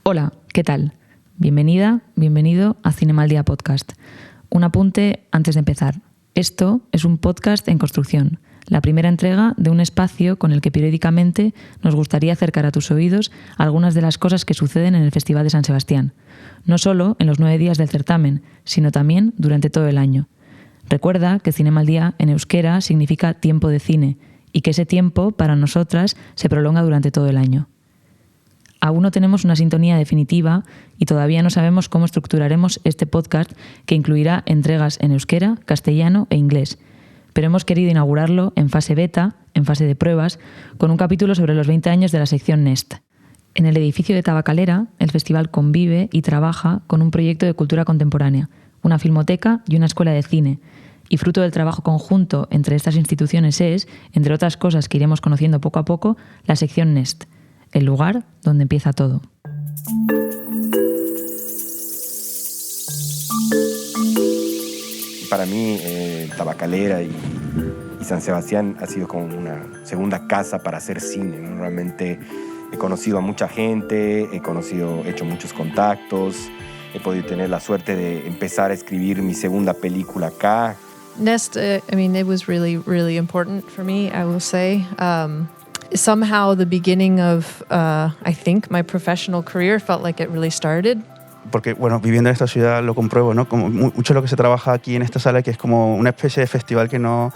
Hola, ¿qué tal? Bienvenida, bienvenido a Cinema al Día Podcast. Un apunte antes de empezar. Esto es un podcast en construcción, la primera entrega de un espacio con el que periódicamente nos gustaría acercar a tus oídos algunas de las cosas que suceden en el Festival de San Sebastián. No solo en los 9 días del certamen, sino también durante todo el año. Recuerda que Cinema al Día en euskera significa tiempo de cine y que ese tiempo, para nosotras, se prolonga durante todo el año. Aún no tenemos una sintonía definitiva y todavía no sabemos cómo estructuraremos este podcast que incluirá entregas en euskera, castellano e inglés. Pero hemos querido inaugurarlo en fase beta, en fase de pruebas, con un capítulo sobre los 20 años de la sección Nest. En el edificio de Tabacalera, el festival convive y trabaja con un proyecto de cultura contemporánea, una filmoteca y una escuela de cine. Y fruto del trabajo conjunto entre estas instituciones es, entre otras cosas que iremos conociendo poco a poco, la sección Nest, el lugar donde empieza todo. Para mí, Tabacalera y San Sebastián ha sido como una segunda casa para hacer cine, ¿no? Realmente he conocido a mucha gente, he hecho muchos contactos, he podido tener la suerte de empezar a escribir mi segunda película acá. Nest, it was really, really important for me, I will say. Somehow the beginning of, I think, my professional career felt like it really started. Porque, bueno, viviendo en esta ciudad lo compruebo, ¿no? Como mucho lo que se trabaja aquí en esta sala, que es como una especie de festival que no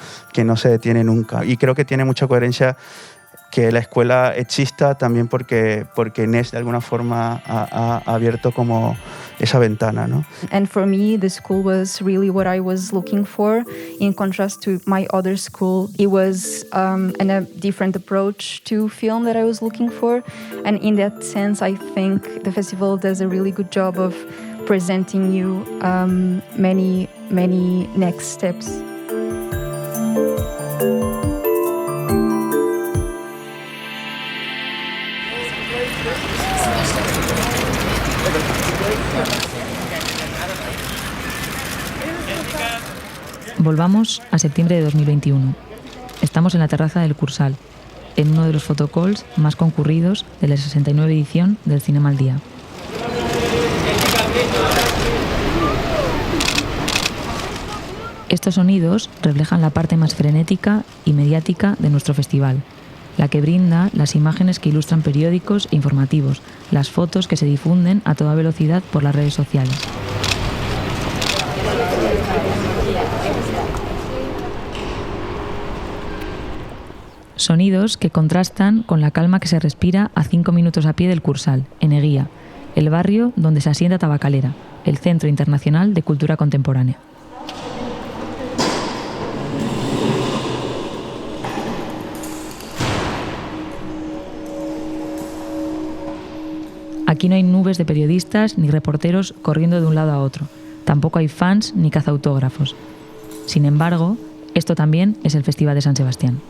se detiene nunca. Y creo que tiene mucha coherencia que la escuela exista también porque Nest de alguna forma ha abierto como esa ventana, ¿no? And for me, the school was really what I was looking for. In contrast to my other school, it was a different approach to film that I was looking for. And in that sense, I think the festival does a really good job of presenting you many, many next steps. Volvamos a septiembre de 2021. Estamos en la terraza del Cursal, en uno de los photocalls más concurridos de la 69 edición del Cinema al Día. Estos sonidos reflejan la parte más frenética y mediática de nuestro festival, la que brinda las imágenes que ilustran periódicos e informativos, las fotos que se difunden a toda velocidad por las redes sociales. Sonidos que contrastan con la calma que se respira a 5 minutos a pie del Cursal, en Eguía, el barrio donde se asienta Tabacalera, el Centro Internacional de Cultura Contemporánea. Aquí no hay nubes de periodistas ni reporteros corriendo de un lado a otro. Tampoco hay fans ni cazautógrafos. Sin embargo, esto también es el Festival de San Sebastián.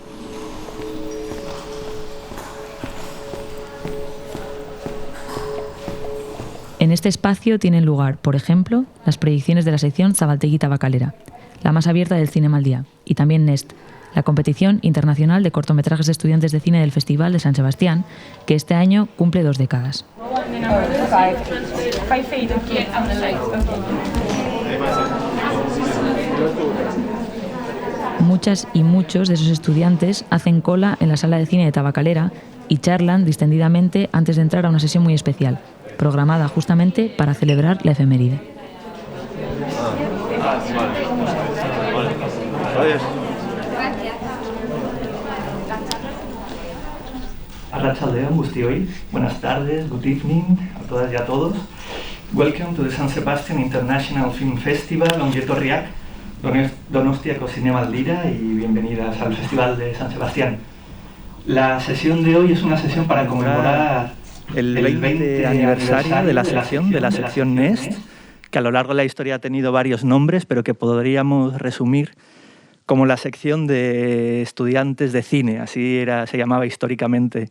En este espacio tienen lugar, por ejemplo, las proyecciones de la sección Zabaltegui Tabacalera, la más abierta del Cinema al Día, y también Nest, la competición internacional de cortometrajes de estudiantes de cine del Festival de San Sebastián, que este año cumple 2 décadas. Muchas y muchos de esos estudiantes hacen cola en la sala de cine de Tabacalera y charlan distendidamente antes de entrar a una sesión muy especial, programada justamente para celebrar la efeméride. Arratsaldeon guztioi, buenas tardes, good evening a todas y a todos. Welcome to the San Sebastian International Film Festival, ongi etorriak Donostiako Zinemaldira y bienvenidas al Festival de San Sebastián. La sesión de hoy es una sesión para conmemorar el 20 aniversario de la sección Nest, que a lo largo de la historia ha tenido varios nombres, pero que podríamos resumir como la sección de estudiantes de cine, así se llamaba históricamente.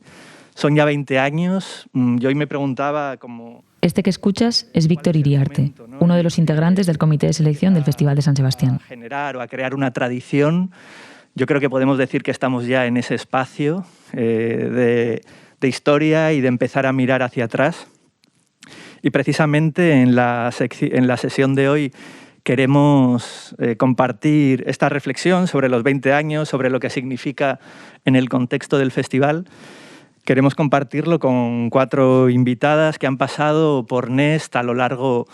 Son ya 20 años, yo hoy me preguntaba cómo... Este que escuchas es Víctor Iriarte, uno de los integrantes del comité de selección del Festival de San Sebastián. A generar o a crear una tradición, yo creo que podemos decir que estamos ya en ese espacio de historia y de empezar a mirar hacia atrás. Y precisamente en la sesión de hoy queremos compartir esta reflexión sobre los 20 años, sobre lo que significa en el contexto del festival. Queremos compartirlo con 4 invitadas que han pasado por Nest a lo largo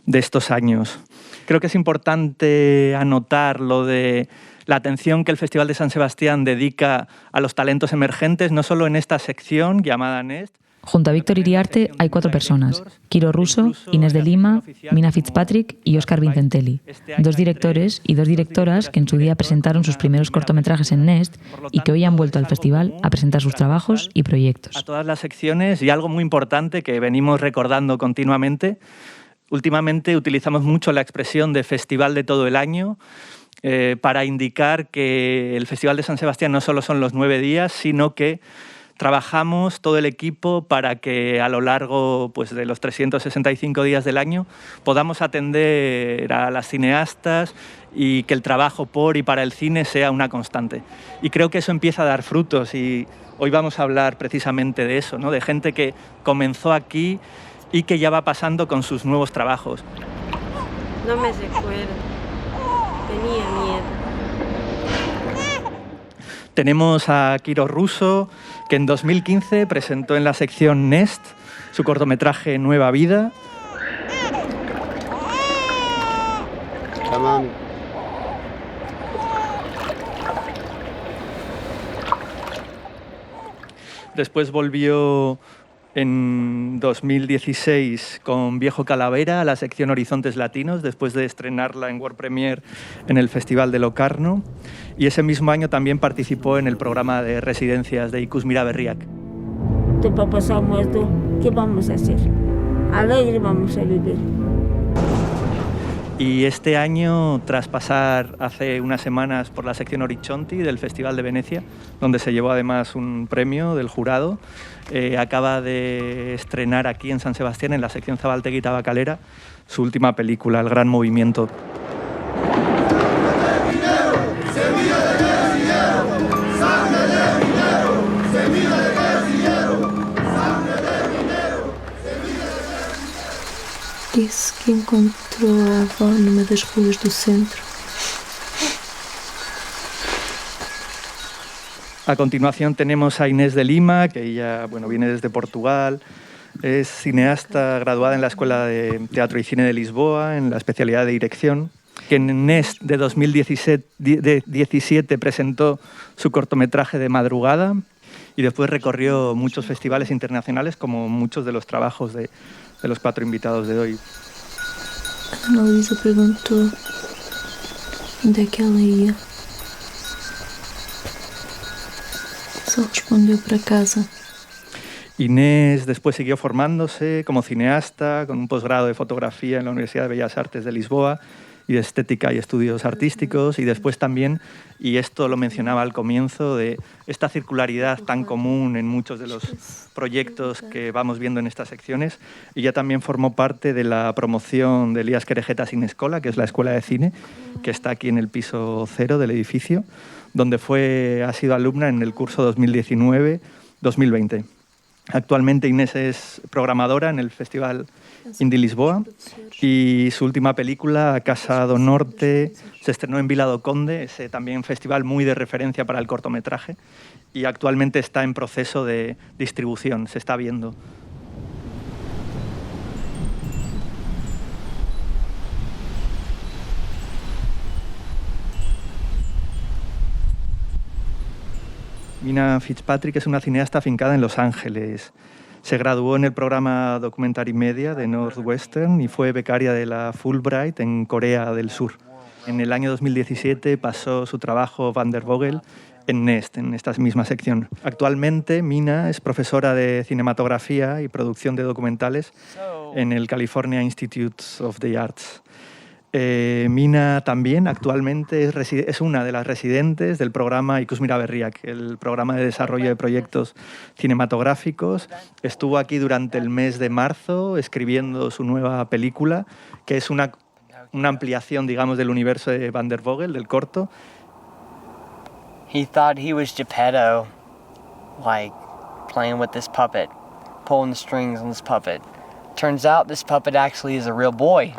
de estos años. Creo que es importante anotar lo de la atención que el Festival de San Sebastián dedica a los talentos emergentes, no solo en esta sección llamada Nest. Junto a Víctor Iriarte hay 4 personas: Quiro Russo, Inés de Lima, Mina Fitzpatrick y Óscar Vincentelli, 2 directores y 2 directoras que en su día presentaron sus primeros cortometrajes en Nest y que hoy han vuelto al festival a presentar sus trabajos y proyectos. A todas las secciones, y algo muy importante que venimos recordando continuamente, últimamente utilizamos mucho la expresión de festival de todo el año para indicar que el Festival de San Sebastián no solo son los 9 días, sino que trabajamos todo el equipo para que a lo largo pues, de los 365 días del año podamos atender a las cineastas y que el trabajo por y para el cine sea una constante. Y creo que eso empieza a dar frutos y hoy vamos a hablar precisamente de eso, ¿no? De gente que comenzó aquí y que ya va pasando con sus nuevos trabajos. No me recuerdo. Tenía miedo. Tenemos a Quiro Russo, que en 2015 presentó en la sección Nest su cortometraje Nueva Vida. Después volvió en 2016 con Viejo Calavera a la sección Horizontes Latinos, después de estrenarla en World Premiere en el Festival de Locarno. Y ese mismo año también participó en el programa de residencias de Ikusmira Berriak. Tu papá se ha muerto, ¿qué vamos a hacer? Alegre vamos a vivir. Y este año, tras pasar hace unas semanas por la sección Orizzonti del Festival de Venecia, donde se llevó además un premio del jurado, acaba de estrenar aquí en San Sebastián, en la sección Zabaltegui Tabacalera, su última película, El Gran Movimiento. Disse que encontrou a avó numa das ruas do centro. A continuación tenemos a Inés de Lima, que ella viene desde Portugal, es cineasta graduada en la Escuela de Teatro y Cine de Lisboa, en la especialidad de dirección, que en Nest de 2017 presentó su cortometraje de Madrugada y después recorrió muchos festivales internacionales, como muchos de los trabajos de los 4 invitados de hoy. Ana Luísa perguntou onde é que ela ia. Só respondeu para casa. Inés después siguió formándose como cineasta, con un posgrado de fotografía en la Universidad de Bellas Artes de Lisboa y de estética y estudios artísticos, y después también, y esto lo mencionaba al comienzo, de esta circularidad tan común en muchos de los proyectos que vamos viendo en estas secciones. Ella también formó parte de la promoción de Elías Querejeta Cinescola, que es la escuela de cine, que está aquí en el piso 0 del edificio, donde ha sido alumna en el curso 2019-2020. Actualmente Inés es programadora en el Festival Indie Lisboa y su última película, Casa do Norte, se estrenó en Vila do Conde, ese también festival muy de referencia para el cortometraje, y actualmente está en proceso de distribución, se está viendo. Mina Fitzpatrick es una cineasta afincada en Los Ángeles. Se graduó en el programa Documentary Media de Northwestern y fue becaria de la Fulbright en Corea del Sur. En el año 2017 pasó su trabajo Van der Vogel en Nest, en esta misma sección. Actualmente, Mina es profesora de cinematografía y producción de documentales en el California Institute of the Arts. Mina también actualmente es una de las residentes del programa Ikusmira Berriak, el programa de desarrollo de proyectos cinematográficos. Estuvo aquí durante el mes de marzo escribiendo su nueva película, que es una ampliación, digamos, del universo de Van der Vogel, del corto. He thought he was Geppetto, like playing with this puppet, pulling the strings on this puppet. Turns out this puppet actually is a real boy.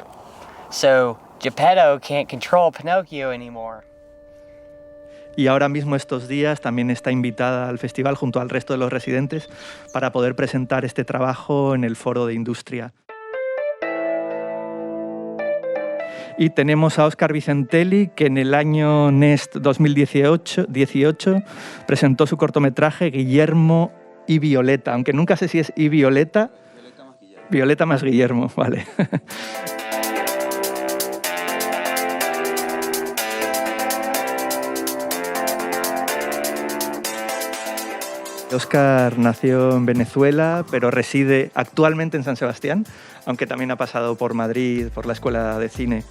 So Geppetto can't control Pinocchio anymore. Y ahora mismo estos días también está invitada al festival junto al resto de los residentes para poder presentar este trabajo en el Foro de Industria. Y tenemos a Óscar Vicentelli, que en el año Nest 2018 presentó su cortometraje Guillermo y Violeta, aunque nunca sé si es y Violeta. Violeta más Guillermo, vale. Óscar nació en Venezuela, pero reside actualmente en San Sebastián, aunque también ha pasado por Madrid, por la Escuela de Cine.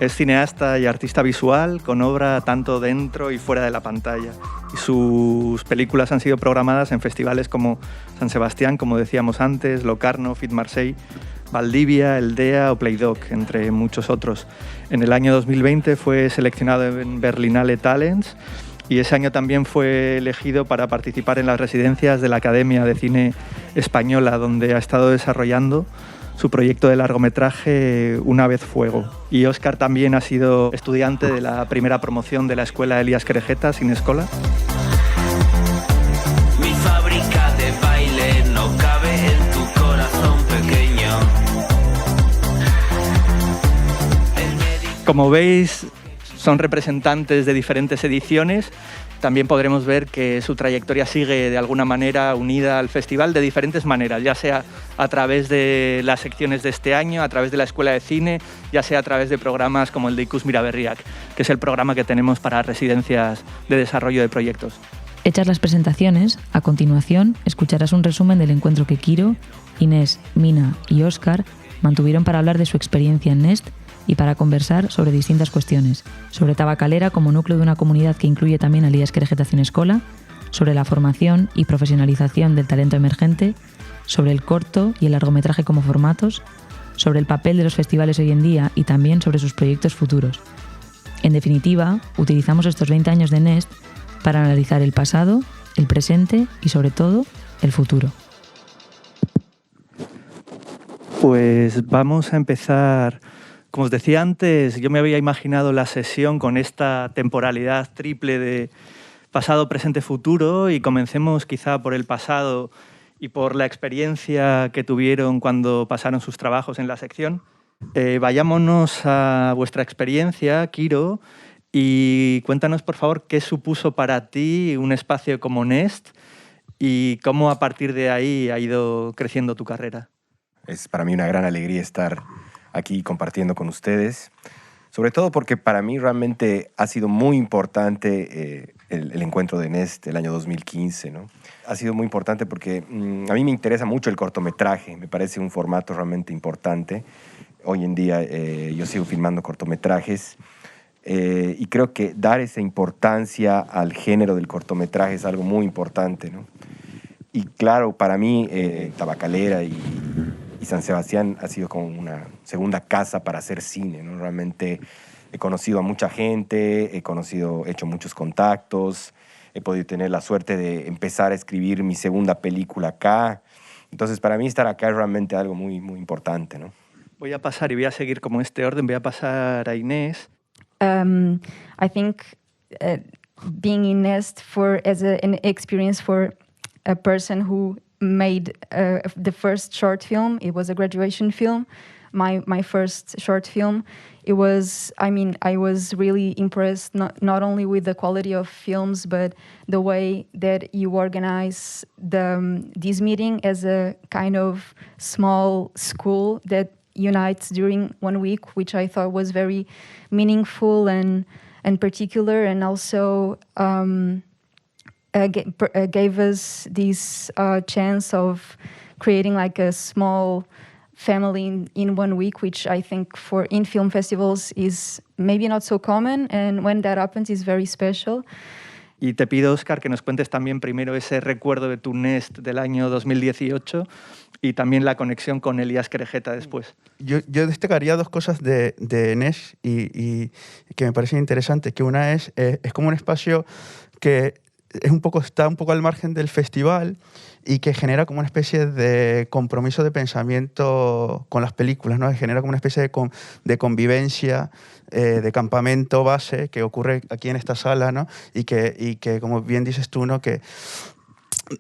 Es cineasta y artista visual, con obra tanto dentro y fuera de la pantalla. Y sus películas han sido programadas en festivales como San Sebastián, como decíamos antes, Locarno, Fit Marseille, Valdivia, El Dea o Playdoc, entre muchos otros. En el año 2020 fue seleccionado en Berlinale Talents, y ese año también fue elegido para participar en las residencias de la Academia de Cine Española, donde ha estado desarrollando su proyecto de largometraje Una vez fuego. Y Óscar también ha sido estudiante de la primera promoción de la Escuela Elías Querejeta, Cinescola. Mi fábrica de baile no cabe en tu corazón pequeño. Como veis, son representantes de diferentes ediciones. También podremos ver que su trayectoria sigue de alguna manera unida al festival de diferentes maneras, ya sea a través de las secciones de este año, a través de la Escuela de Cine, ya sea a través de programas como el de Ikus Miraberriak, que es el programa que tenemos para residencias de desarrollo de proyectos. Hechas las presentaciones, a continuación escucharás un resumen del encuentro que Kiro, Inés, Mina y Óscar mantuvieron para hablar de su experiencia en Nest y para conversar sobre distintas cuestiones, sobre Tabacalera como núcleo de una comunidad que incluye también a Elías Querejeta Cinescola, sobre la formación y profesionalización del talento emergente, sobre el corto y el largometraje como formatos, sobre el papel de los festivales hoy en día y también sobre sus proyectos futuros. En definitiva, utilizamos estos 20 años de Nest para analizar el pasado, el presente y sobre todo, el futuro. Pues vamos a empezar. Como os decía antes, yo me había imaginado la sesión con esta temporalidad triple de pasado, presente, futuro, y comencemos quizá por el pasado y por la experiencia que tuvieron cuando pasaron sus trabajos en la sección. Vayámonos a vuestra experiencia, Kiro, y cuéntanos, por favor, qué supuso para ti un espacio como Nest y cómo a partir de ahí ha ido creciendo tu carrera. Es para mí una gran alegría estar aquí compartiendo con ustedes, sobre todo porque para mí realmente ha sido muy importante el encuentro de Nest el año 2015, ¿no? Ha sido muy importante porque a mí me interesa mucho el cortometraje, me parece un formato realmente importante. Hoy en día yo sigo filmando cortometrajes y creo que dar esa importancia al género del cortometraje es algo muy importante, ¿no? Y claro, para mí Tabacalera y San Sebastián ha sido como una segunda casa para hacer cine, ¿no? Realmente he conocido a mucha gente, he hecho muchos contactos, he podido tener la suerte de empezar a escribir mi segunda película acá. Entonces, para mí estar acá es realmente algo muy, muy importante, ¿no? Voy a pasar y voy a seguir como este orden, voy a pasar a Inés. I think being in Nest as an experience for a person who made the first short film. It was a graduation film, my first short film. It was, I was really impressed not only with the quality of films, but the way that you organize this meeting as a kind of small school that unites during 1 week, which I thought was very meaningful and particular, and also gave us this chance of creating like a small family in 1 week, which I think in film festivals is maybe not so common, and when that happens is very special. Y te pido, Óscar, que nos cuentes también primero ese recuerdo de tu Nest del año 2018 y también la conexión con Elías Querejeta después. Yo destacaría dos cosas de Nest y que me parecen interesantes, que una es como un espacio que está un poco al margen del festival y que genera como una especie de compromiso de pensamiento con las películas, ¿no? Que genera como una especie de convivencia, de campamento base que ocurre aquí en esta sala, ¿no? Y que, como bien dices tú, ¿no? Que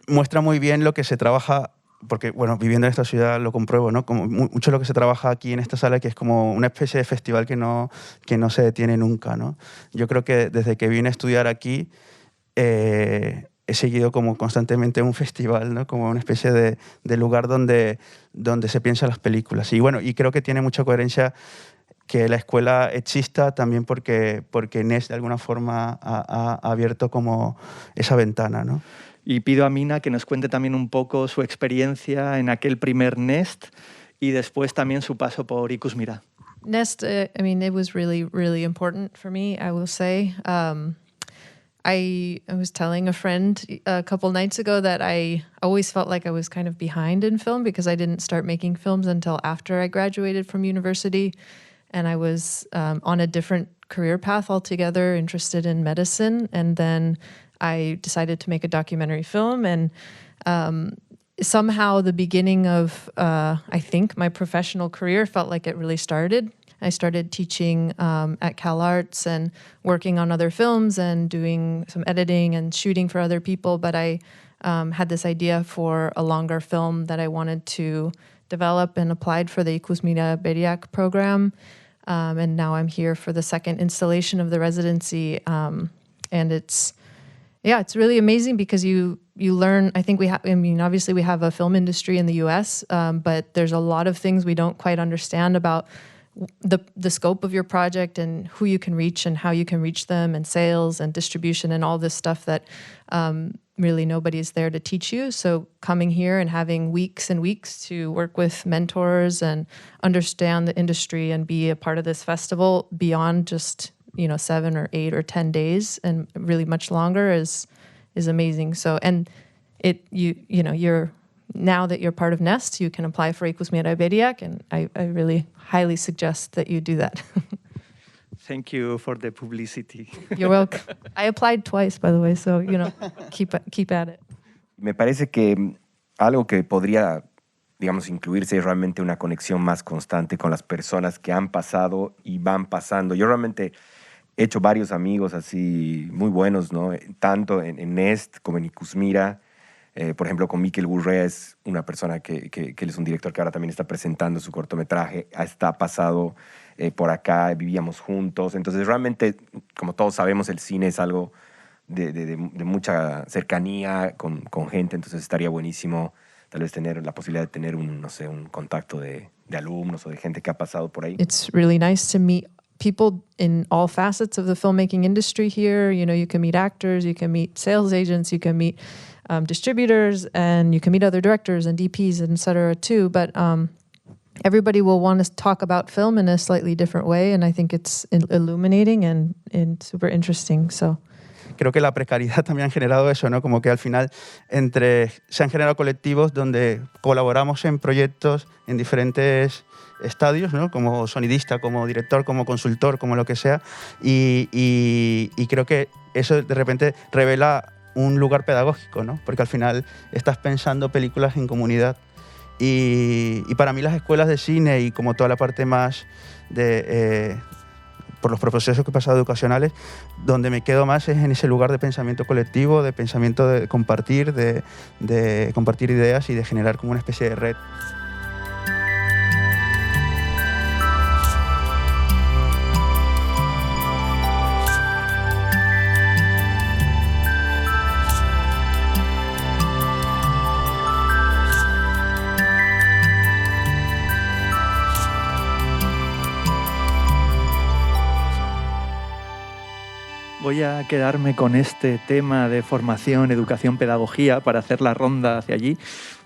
muestra muy bien lo que se trabaja, porque, bueno, viviendo en esta ciudad lo compruebo, ¿no? Como mucho lo que se trabaja aquí en esta sala, que es como una especie de festival que no se detiene nunca, ¿no? Yo creo que desde que vine a estudiar aquí he seguido como constantemente un festival, ¿no? Como una especie de lugar donde se piensan las películas. Y bueno, y creo que tiene mucha coherencia que la escuela exista también porque Nest de alguna forma ha abierto como esa ventana, ¿no? Y pido a Mina que nos cuente también un poco su experiencia en aquel primer Nest y después también su paso por Ikusmira. Nest, I mean, it was really, really important for me, I will say. I was telling a friend a couple nights ago that I always felt like I was kind of behind in film because I didn't start making films until after I graduated from university. And I was on a different career path altogether, interested in medicine. And then I decided to make a documentary film. And somehow the beginning of, I think, my professional career felt like it really started. I started teaching at CalArts and working on other films and doing some editing and shooting for other people. But I had this idea for a longer film that I wanted to develop and applied for the Ikusmira Beriak program. And now I'm here for the second installation of the residency. And it's really amazing because you learn. I think obviously we have a film industry in the US, but there's a lot of things we don't quite understand about the scope of your project and who you can reach and how you can reach them and sales and distribution and all this stuff that really nobody's there to teach you. So coming here and having weeks and weeks to work with mentors and understand the industry and be a part of this festival beyond just 7 or 8 or 10 days and really much longer is amazing. So and you're now that you're part of Nest, you can apply for Ikusmira Beriak, and I really highly suggest that you do that. Thank you for the publicity. You're welcome. I applied twice, by the way, so keep at it. Me parece que algo que podría, digamos, incluirse es realmente una conexión más constante con las personas que han pasado y van pasando. Yo realmente he hecho varios amigos así muy buenos, ¿no? Tanto en Nest como en Ikusmira. Por ejemplo, con Mikel Gurrea es una persona que él es un director que ahora también está presentando su cortometraje. Está pasado por acá, vivíamos juntos. Entonces, realmente, como todos sabemos, el cine es algo de mucha cercanía con gente. Entonces, estaría buenísimo tal vez tener la posibilidad de tener un contacto de alumnos o de gente que ha pasado por ahí. It's really nice to meet people in all facets of the filmmaking industry here. You can meet actors, you can meet sales agents, you can meet distributors, and you can meet other directors and DPs, et cetera, too. But everybody will want to talk about film in a slightly different way, and I think it's illuminating and super interesting. So. Creo que la precariedad también ha generado eso, ¿no? Como que al final se han generado colectivos donde colaboramos en proyectos en diferentes estadios, ¿no? Como sonidista, como director, como consultor, como lo que sea. Y creo que eso de repente revela un lugar pedagógico, ¿no? Porque al final estás pensando películas en comunidad. Y para mí las escuelas de cine y como toda la parte más por los procesos que he pasado educacionales, donde me quedo más es en ese lugar de pensamiento colectivo, de pensamiento de compartir, de compartir ideas y de generar como una especie de red. Voy a quedarme con este tema de formación, educación, pedagogía para hacer la ronda hacia allí,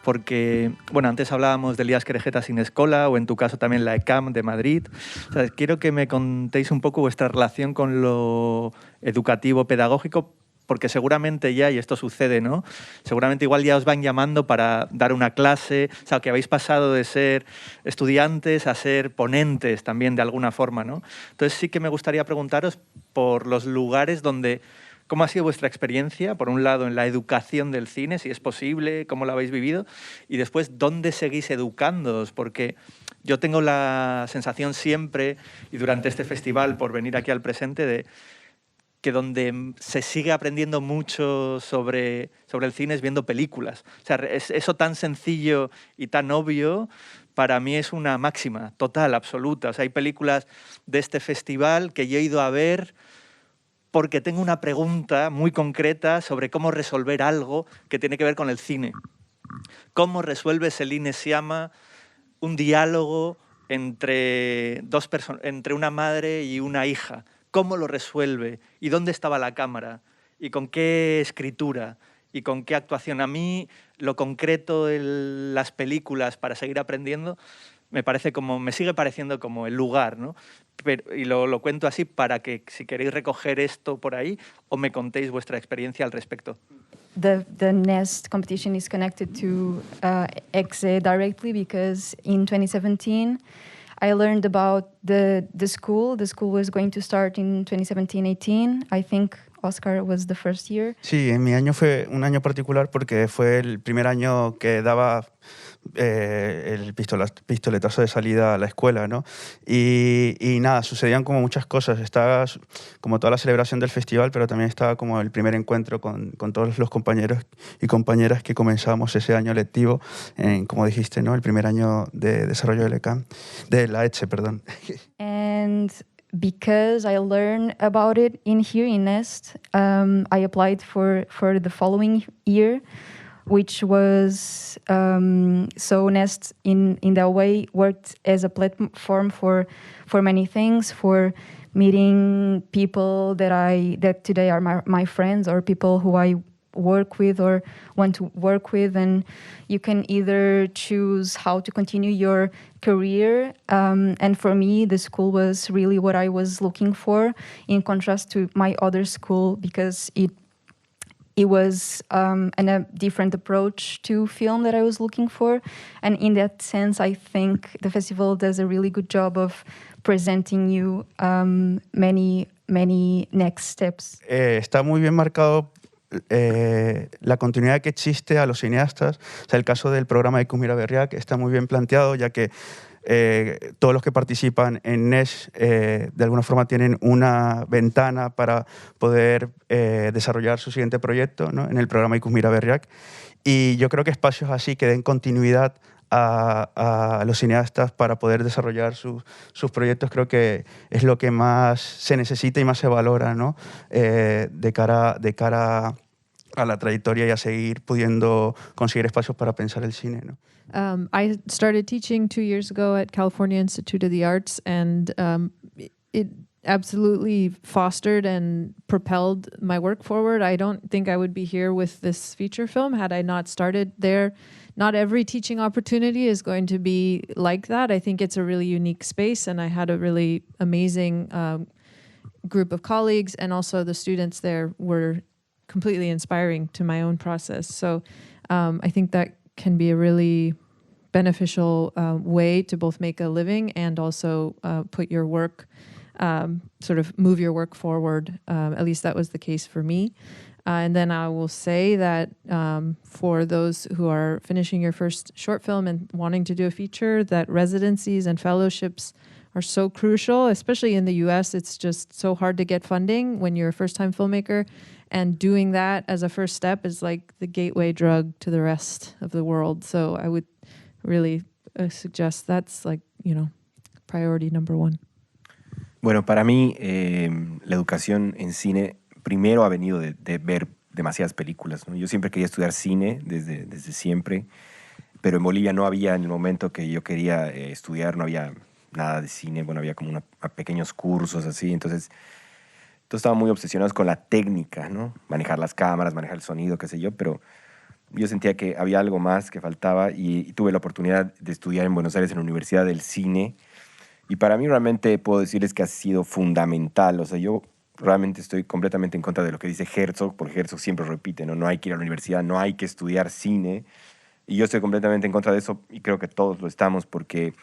porque, bueno, antes hablábamos del IAS Querejeta sin escola o en tu caso también la ECAM de Madrid. O sea, quiero que me contéis un poco vuestra relación con lo educativo, pedagógico, porque seguramente ya, y esto sucede, ¿no? Seguramente igual ya os van llamando para dar una clase, o sea, que habéis pasado de ser estudiantes a ser ponentes también de alguna forma, ¿no? Entonces sí que me gustaría preguntaros por los lugares donde ¿Cómo ha sido vuestra experiencia, por un lado, en la educación del cine, si es posible, cómo la habéis vivido? Y después, ¿dónde seguís educándoos? Porque yo tengo la sensación siempre, y durante este festival, por venir aquí al presente, de que donde se sigue aprendiendo mucho sobre el cine es viendo películas. O sea, eso tan sencillo y tan obvio, para mí es una máxima total, absoluta. O sea, hay películas de este festival que yo he ido a ver porque tengo una pregunta muy concreta sobre cómo resolver algo que tiene que ver con el cine. ¿Cómo resuelve Céline Sciamma un diálogo entre una madre y una hija? ¿Cómo lo resuelve? ¿Y dónde estaba la cámara? ¿Y con qué escritura? ¿Y con qué actuación? A mí, lo concreto de las películas para seguir aprendiendo me sigue pareciendo como el lugar, ¿no? Y lo cuento así para que, si queréis recoger esto por ahí, o me contéis vuestra experiencia al respecto. The NEST competition is connected to EXE directly because in 2017 I learned about the school. The school was going to start in 2017-18. I think Oscar was the first year. Sí, en mi año fue un año particular porque fue el primer año que daba el pistoletazo de salida a la escuela, ¿no? Y nada, sucedían como muchas cosas. Estaba como toda la celebración del festival, pero también estaba como el primer encuentro con todos los compañeros y compañeras que comenzamos ese año lectivo, como dijiste, ¿no? El primer año de desarrollo de la ECHE, perdón. And because I learned about it here in NEST, I applied for the following year, which was so NEST in that way worked as a platform for many things, for meeting people that today are my friends, or people who I work with or want to work with, and you can either choose how to continue your career, and for me the school was really what I was looking for, in contrast to my other school, because it was a different approach to film that I was looking for. And in that sense, I think the festival does a really good job of presenting you many next steps. Está muy bien marcado la continuidad que existe a los cineastas. O sea, el caso del programa de Ikus Mira-Berriak está muy bien planteado, ya que todos los que participan en NEST de alguna forma tienen una ventana para poder desarrollar su siguiente proyecto, ¿no? En el programa Ikus Mira-Berriak. Y yo creo que espacios así que den continuidad a los cineastas para poder desarrollar sus proyectos, creo que es lo que más se necesita y más se valora, ¿no? De cara a la trayectoria y a seguir pudiendo conseguir espacios para pensar el cine, ¿no? I started teaching 2 years ago at California Institute of the Arts, and it absolutely fostered and propelled my work forward. I don't think I would be here with this feature film had I not started there. Not every teaching opportunity is going to be like that. I think it's a really unique space, and I had a really amazing group of colleagues, and also the students there were completely inspiring to my own process. So I think that can be a really beneficial way to both make a living and also put your work, sort of move your work forward. At least that was the case for me. And then I will say that for those who are finishing your first short film and wanting to do a feature, that residencies and fellowships are so crucial, especially in the US. It's just so hard to get funding when you're a first-time filmmaker. And doing that as a first step is like the gateway drug to the rest of the world. So I would really suggest that's like, priority number one. Bueno, para mí la educación en cine primero ha venido de ver demasiadas películas, ¿no? Yo siempre quería estudiar cine desde siempre, pero en Bolivia no había, en el momento que yo quería estudiar, no había nada de cine. Bueno, había como pequeños cursos así, entonces estaban muy obsesionados con la técnica, ¿no? Manejar las cámaras, manejar el sonido, qué sé yo, pero yo sentía que había algo más que faltaba y tuve la oportunidad de estudiar en Buenos Aires en la Universidad del Cine, y para mí realmente puedo decirles que ha sido fundamental. O sea, yo realmente estoy completamente en contra de lo que dice Herzog, porque Herzog siempre repite, no hay que ir a la universidad, no hay que estudiar cine, y yo estoy completamente en contra de eso, y creo que todos lo estamos, porque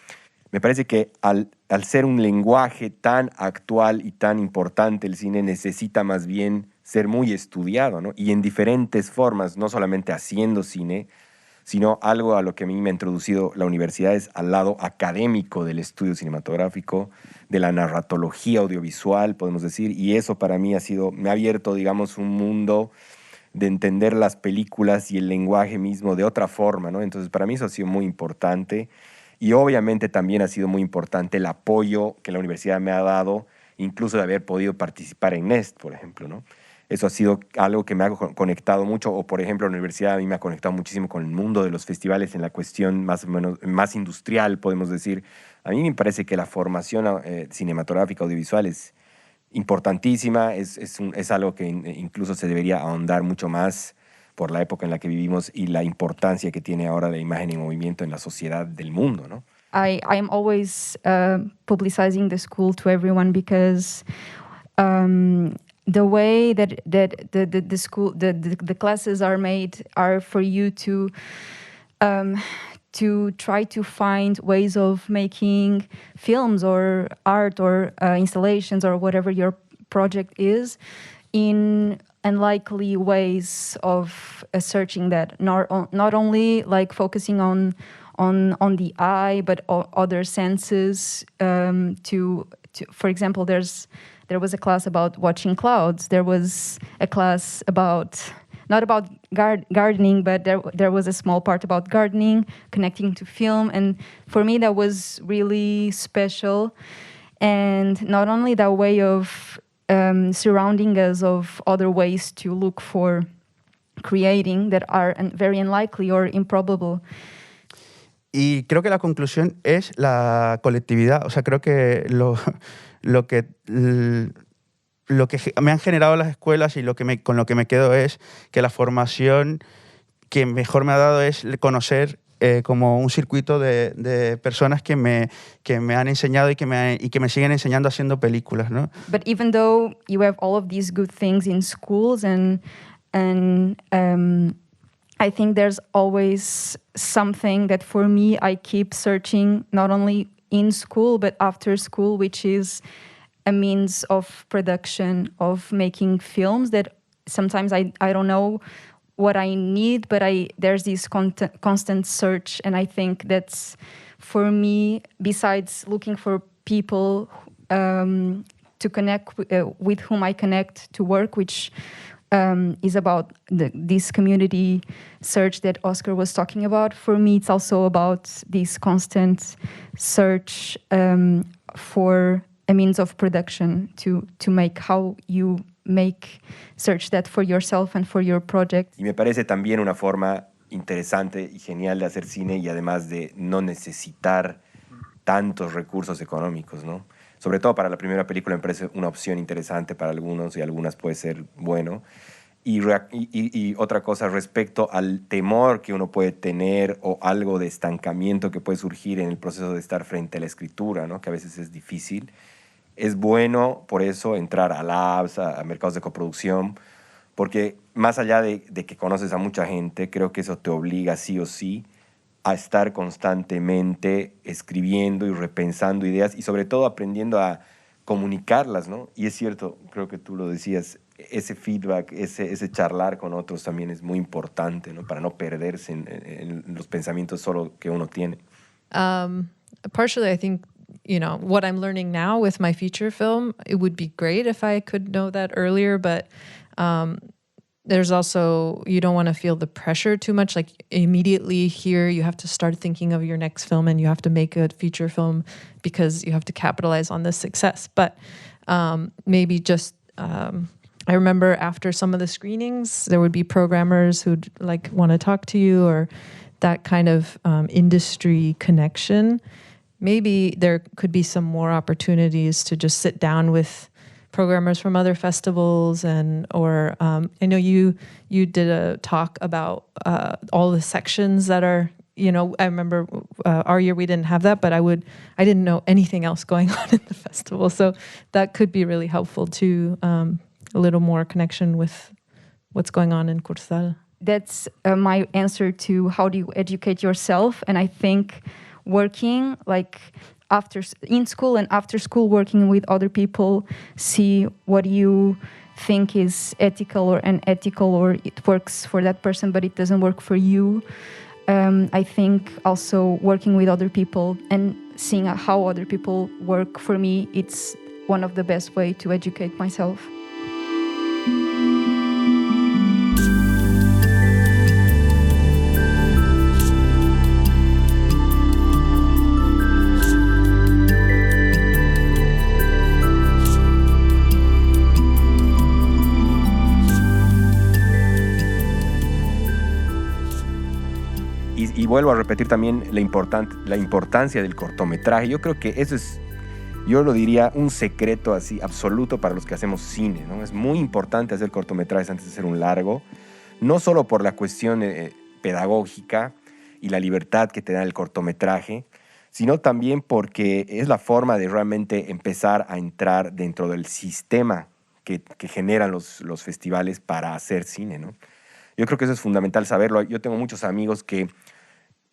me parece que al ser un lenguaje tan actual y tan importante, el cine necesita más bien ser muy estudiado, ¿no? Y en diferentes formas, no solamente haciendo cine, sino algo a lo que a mí me ha introducido la universidad es al lado académico del estudio cinematográfico, de la narratología audiovisual, podemos decir, y eso para mí me ha abierto, digamos, un mundo de entender las películas y el lenguaje mismo de otra forma, ¿no? Entonces, para mí eso ha sido muy importante, y obviamente también ha sido muy importante el apoyo que la universidad me ha dado, incluso de haber podido participar en NEST, por ejemplo, ¿no? Eso ha sido algo que me ha conectado mucho, o por ejemplo la universidad a mí me ha conectado muchísimo con el mundo de los festivales en la cuestión más o menos más industrial, podemos decir. A mí me parece que la formación cinematográfica audiovisual es importantísima, es algo que incluso se debería ahondar mucho más por la época en la que vivimos y la importancia que tiene ahora la imagen en movimiento en la sociedad del mundo, ¿no? I'm always publicizing the school to everyone because the way that the school the classes are made are for you to try to find ways of making films or art or installations or whatever your project is in unlikely ways of searching that, not only like focusing on the eye but other senses. For example, there was a class about watching clouds. There was a class not about gardening, but there was a small part about gardening, connecting to film. And for me, that was really special. And not only that way of surrounding us of other ways to look for creating that are very unlikely or improbable. Y creo que la conclusión es la colectividad. O sea, creo que lo que me han generado las escuelas y con lo que me quedo es que la formación que mejor me ha dado es conocer como un circuito de personas que me han enseñado y que me siguen enseñando haciendo películas, ¿no? But even though you have all of these good things in schools and I think there's always something that for me I keep searching not only in school but after school, which is a means of production, of making films that sometimes I don't know what I need, but there's this constant search. And I think that's, for me, besides looking for people to connect with whom I connect to work, which is about this community search that Oscar was talking about. For me, it's also about this constant search for a means of production to make how you search that for yourself and for your project. Y me parece también una forma interesante y genial de hacer cine y además de no necesitar tantos recursos económicos, ¿no? Sobre todo para la primera película me parece una opción interesante para algunos y algunas puede ser bueno. Y otra cosa respecto al temor que uno puede tener o algo de estancamiento que puede surgir en el proceso de estar frente a la escritura, ¿no? Que a veces es difícil. Es bueno, por eso, entrar a labs, a mercados de coproducción, porque más allá de que conoces a mucha gente, creo que eso te obliga sí o sí a estar constantemente escribiendo y repensando ideas y sobre todo aprendiendo a comunicarlas, ¿no? Y es cierto, creo que tú lo decías, ese feedback, ese charlar con otros también es muy importante, ¿no? Para no perderse en los pensamientos solo que uno tiene. Partially, I think, you know, what I'm learning now with my feature film, it would be great if I could know that earlier, but there's also, you don't want to feel the pressure too much. Like immediately here, you have to start thinking of your next film and you have to make a feature film because you have to capitalize on this success. But maybe just, I remember after some of the screenings, there would be programmers who'd like want to talk to you or that kind of industry connection. Maybe there could be some more opportunities to just sit down with programmers from other festivals or I know you did a talk about all the sections that are, you know, I remember our year we didn't have that, but I didn't know anything else going on in the festival. So that could be really helpful to a little more connection with what's going on in Cursal. That's my answer to how do you educate yourself. And I think working like in school and after school, working with other people, see what you think is ethical or unethical, or it works for that person but it doesn't work for you. I think also working with other people and seeing how other people work, for me, it's one of the best way to educate myself. Y vuelvo a repetir también la importancia del cortometraje. Yo creo que eso es, yo lo diría, un secreto así absoluto para los que hacemos cine, ¿no? Es muy importante hacer cortometrajes antes de hacer un largo, no solo por la cuestión pedagógica y la libertad que te da el cortometraje, sino también porque es la forma de realmente empezar a entrar dentro del sistema que generan los festivales para hacer cine, ¿no? Yo creo que eso es fundamental saberlo. Yo tengo muchos amigos que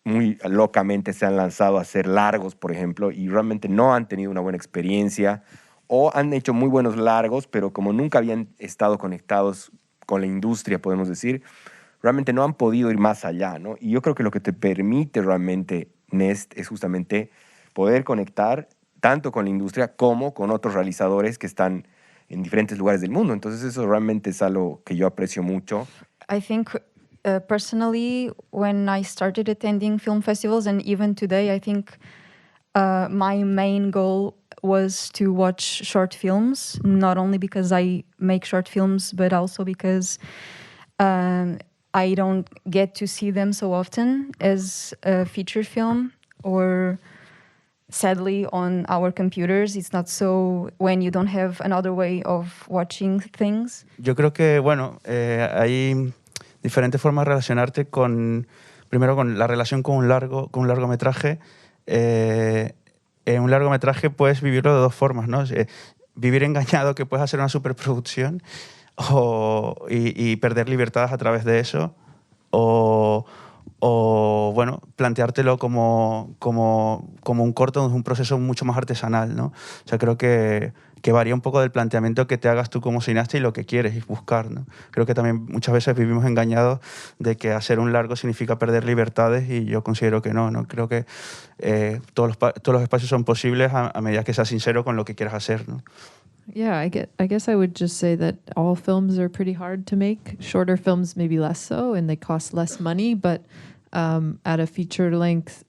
muy locamente se han lanzado a hacer largos, por ejemplo, y realmente no han tenido una buena experiencia, o han hecho muy buenos largos, pero como nunca habían estado conectados con la industria, podemos decir, realmente no han podido ir más allá, ¿no? Y yo creo que lo que te permite realmente Nest es justamente poder conectar tanto con la industria como con otros realizadores que están en diferentes lugares del mundo. Entonces eso realmente es algo que yo aprecio mucho. I think personally, when I started attending film festivals, and even today, I think my main goal was to watch short films, not only because I make short films, but also because I don't get to see them so often as a feature film, or sadly on our computers. It's not so when you don't have another way of watching things. Yo creo que, bueno, hay diferentes formas de relacionarte primero con la relación con un largometraje. En un largometraje puedes vivirlo de dos formas, ¿no? Vivir engañado que puedes hacer una superproducción y perder libertades a través de eso, o bueno, planteártelo como un corto, un proceso mucho más artesanal, ¿no? O sea, creo que varía un poco del planteamiento que te hagas tú como cineasta y lo que quieres buscar, ¿no? Creo que también muchas veces vivimos engañados de que hacer un largo significa perder libertades, y yo considero que no. Creo que todos los espacios son posibles a medida que seas sincero con lo que quieras hacer, ¿no? Yeah, I guess I would just say that all films are pretty hard to make. Shorter films maybe less so, and they cost less money, but at a feature length,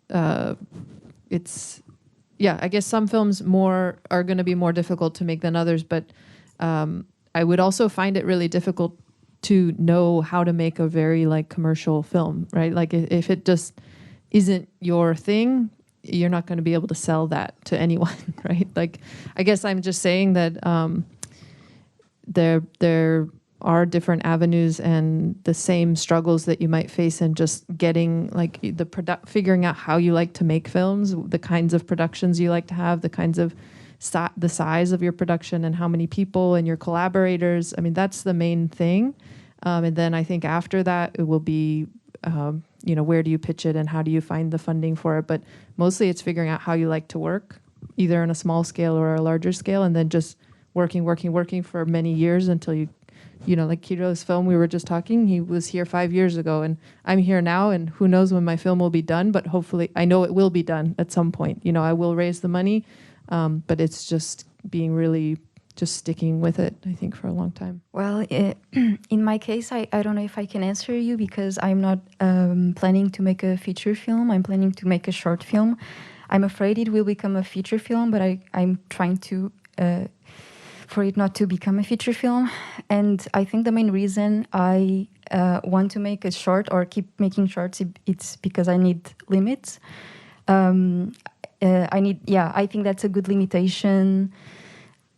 it's... Yeah, I guess some films are going to be more difficult to make than others, but I would also find it really difficult to know how to make a very commercial film, right? Like if it just isn't your thing, you're not going to be able to sell that to anyone, right? Like, I guess I'm just saying that there are different avenues and the same struggles that you might face in just getting figuring out how you like to make films, the kinds of productions you like to have, the kinds of the size of your production and how many people and your collaborators. I mean, that's the main thing. And then I think after that, it will be, where do you pitch it and how do you find the funding for it? But mostly it's figuring out how you like to work, either on a small scale or a larger scale, and then just working for many years until like Kiro's film we were just talking, he was here 5 years ago, and I'm here now, and who knows when my film will be done, but hopefully, I know it will be done at some point. I will raise the money, but it's just being really just sticking with it, I think, for a long time. Well, in my case, I don't know if I can answer you, because I'm not planning to make a feature film. I'm planning to make a short film. I'm afraid it will become a feature film, but I'm trying to... for it not to become a feature film. And I think the main reason I want to make a short or keep making shorts, it's because I need limits. I think that's a good limitation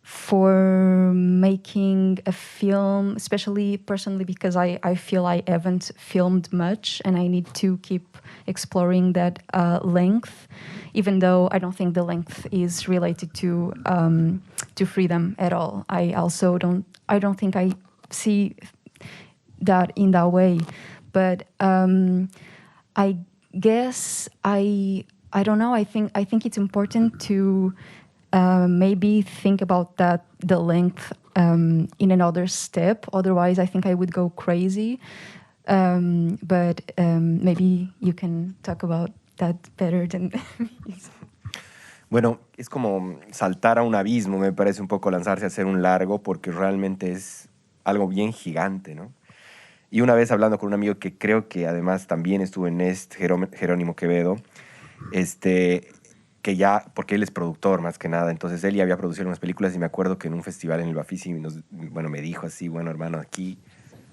for making a film, especially personally, because I feel I haven't filmed much and I need to keep exploring that length, even though I don't think the length is related to freedom at all. I don't think I see that in that way. But I guess I don't know. I think it's important to maybe think about the length in another step. Otherwise, I think I would go crazy. But maybe you can talk about that better than me. Bueno, es como saltar a un abismo, me parece un poco lanzarse a hacer un largo, porque realmente es algo bien gigante, ¿no? Y una vez hablando con un amigo que creo que además también estuvo en Nest, Jerónimo Quevedo, que ya, porque él es productor más que nada, entonces él ya había producido unas películas y me acuerdo que en un festival en el Bafisi me dijo así, bueno hermano, aquí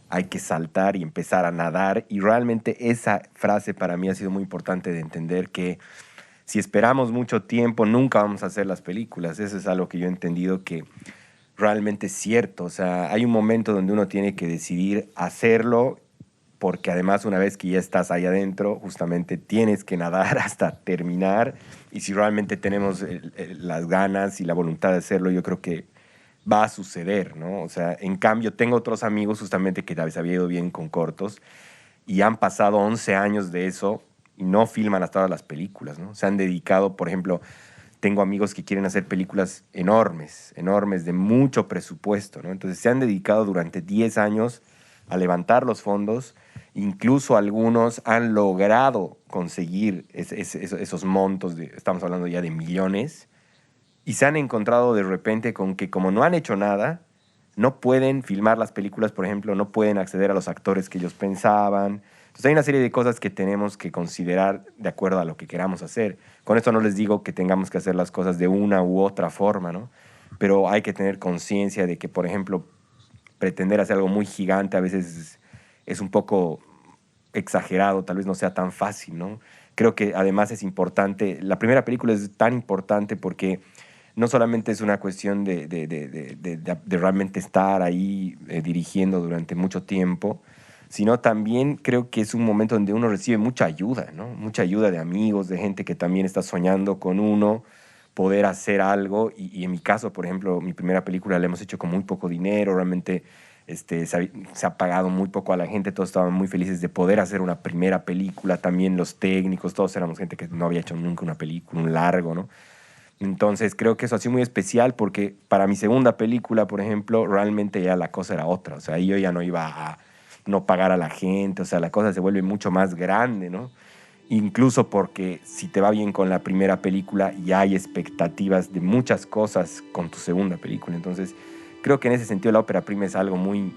hay que saltar y empezar a nadar, y realmente esa frase para mí ha sido muy importante de entender que si esperamos mucho tiempo nunca vamos a hacer las películas. Eso es algo que yo he entendido que realmente es cierto. O sea, hay un momento donde uno tiene que decidir hacerlo, porque además una vez que ya estás ahí adentro, justamente tienes que nadar hasta terminar, y si realmente tenemos las ganas y la voluntad de hacerlo, yo creo que va a suceder, ¿no? O sea, en cambio, tengo otros amigos justamente que tal vez había ido bien con cortos y han pasado 11 años de eso y no filman hasta ahora las películas, ¿no? Se han dedicado, por ejemplo, tengo amigos que quieren hacer películas enormes, de mucho presupuesto, ¿no? Entonces se han dedicado durante 10 años a levantar los fondos. Incluso algunos han logrado conseguir esos montos, estamos hablando ya de millones, y se han encontrado de repente con que como no han hecho nada, no pueden filmar las películas, por ejemplo, no pueden acceder a los actores que ellos pensaban. Entonces hay una serie de cosas que tenemos que considerar de acuerdo a lo que queramos hacer. Con esto no les digo que tengamos que hacer las cosas de una u otra forma, ¿no? Pero hay que tener conciencia de que, por ejemplo, pretender hacer algo muy gigante a veces es un poco exagerado, tal vez no sea tan fácil, ¿no? Creo que además es importante, la primera película es tan importante porque no solamente es una cuestión de realmente estar ahí dirigiendo durante mucho tiempo, sino también creo que es un momento donde uno recibe mucha ayuda, ¿no? Mucha ayuda de amigos, de gente que también está soñando con uno, poder hacer algo. Y en mi caso, por ejemplo, mi primera película la hemos hecho con muy poco dinero, realmente se ha pagado muy poco a la gente, todos estaban muy felices de poder hacer una primera película, también los técnicos, todos éramos gente que no había hecho nunca una película, un largo, ¿no? Entonces creo que eso ha sido muy especial porque para mi segunda película, por ejemplo, realmente ya la cosa era otra, o sea, yo ya no iba a no pagar a la gente, o sea, la cosa se vuelve mucho más grande, ¿no? Incluso porque si te va bien con la primera película, ya hay expectativas de muchas cosas con tu segunda película. Entonces, creo que en ese sentido la ópera prima es algo muy,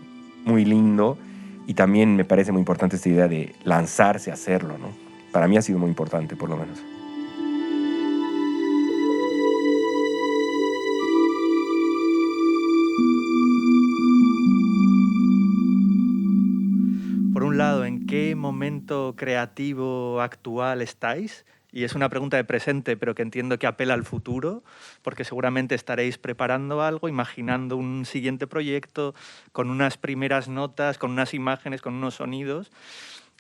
muy lindo, y también me parece muy importante esta idea de lanzarse a hacerlo, ¿no? Para mí ha sido muy importante, por lo menos. Por un lado, ¿en qué momento creativo actual estáis? Y es una pregunta de presente, pero que entiendo que apela al futuro, porque seguramente estaréis preparando algo, imaginando un siguiente proyecto, con unas primeras notas, con unas imágenes, con unos sonidos,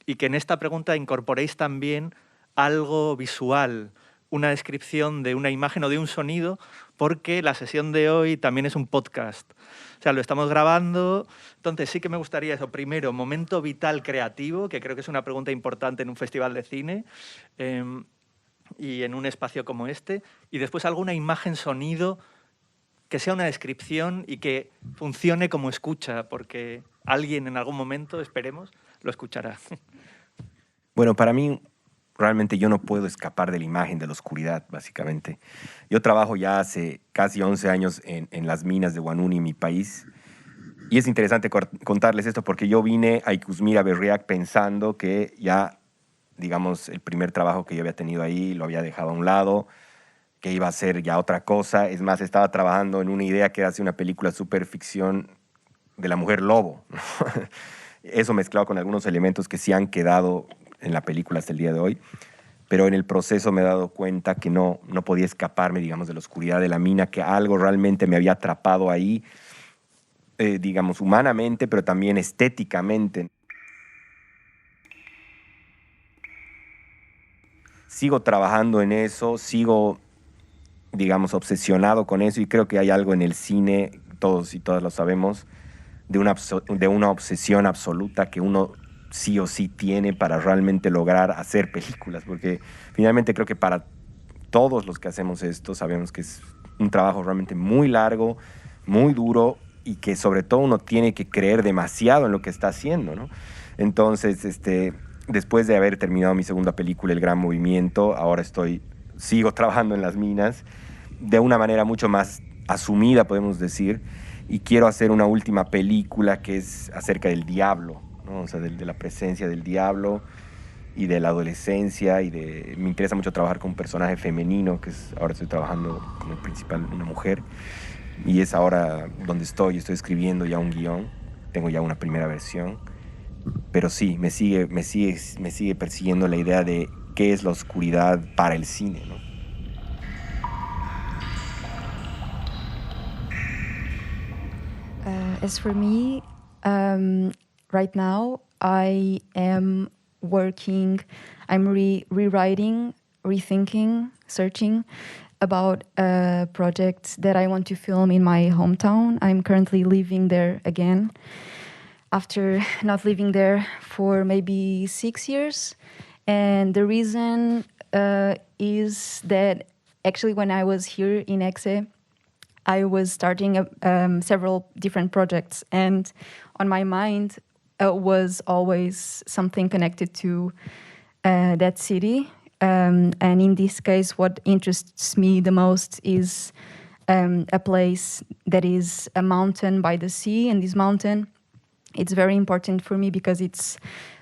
y que en esta pregunta incorporéis también algo visual, una descripción de una imagen o de un sonido, porque la sesión de hoy también es un podcast. O sea, lo estamos grabando, entonces sí que me gustaría eso. Primero, momento vital creativo, que creo que es una pregunta importante en un festival de cine y en un espacio como este. Y después alguna imagen, sonido, que sea una descripción y que funcione como escucha, porque alguien en algún momento, esperemos, lo escuchará. Bueno, para mí realmente yo no puedo escapar de la imagen de la oscuridad, básicamente. Yo trabajo ya hace casi 11 años en las minas de Huanuni, mi país. Y es interesante contarles esto porque yo vine a Ikusmira Berriak pensando que ya, digamos, el primer trabajo que yo había tenido ahí lo había dejado a un lado, que iba a ser ya otra cosa. Es más, estaba trabajando en una idea que era hacer una película super ficción de la mujer lobo, ¿no? Eso mezclado con algunos elementos que sí han quedado en la película hasta el día de hoy, pero en el proceso me he dado cuenta que no podía escaparme, digamos, de la oscuridad de la mina, que algo realmente me había atrapado ahí, digamos, humanamente, pero también estéticamente. Sigo trabajando en eso, sigo, digamos, obsesionado con eso, y creo que hay algo en el cine, todos y todas lo sabemos, de una obsesión absoluta que uno sí o sí tiene para realmente lograr hacer películas, porque finalmente creo que para todos los que hacemos esto sabemos que es un trabajo realmente muy largo, muy duro, y que sobre todo uno tiene que creer demasiado en lo que está haciendo, ¿no? Entonces, después de haber terminado mi segunda película, El Gran Movimiento, ahora sigo trabajando en las minas de una manera mucho más asumida, podemos decir, y quiero hacer una última película que es acerca del diablo, ¿no? O sea, de la presencia del diablo y de la adolescencia, me interesa mucho trabajar con un personaje femenino, ahora estoy trabajando como principal una mujer, y es ahora donde estoy escribiendo ya un guión, tengo ya una primera versión, pero sí, me sigue persiguiendo la idea de qué es la oscuridad para el cine, ¿no? As for me, right now I am working, I'm rewriting, rethinking, searching about a project that I want to film in my hometown. I'm currently living there again after not living there for maybe 6 years. And the reason is that actually when I was here in EXE, I was starting several different projects, and on my mind was always something connected to that city. And in this case, what interests me the most is a place that is a mountain by the sea. And this mountain, it's very important for me because it's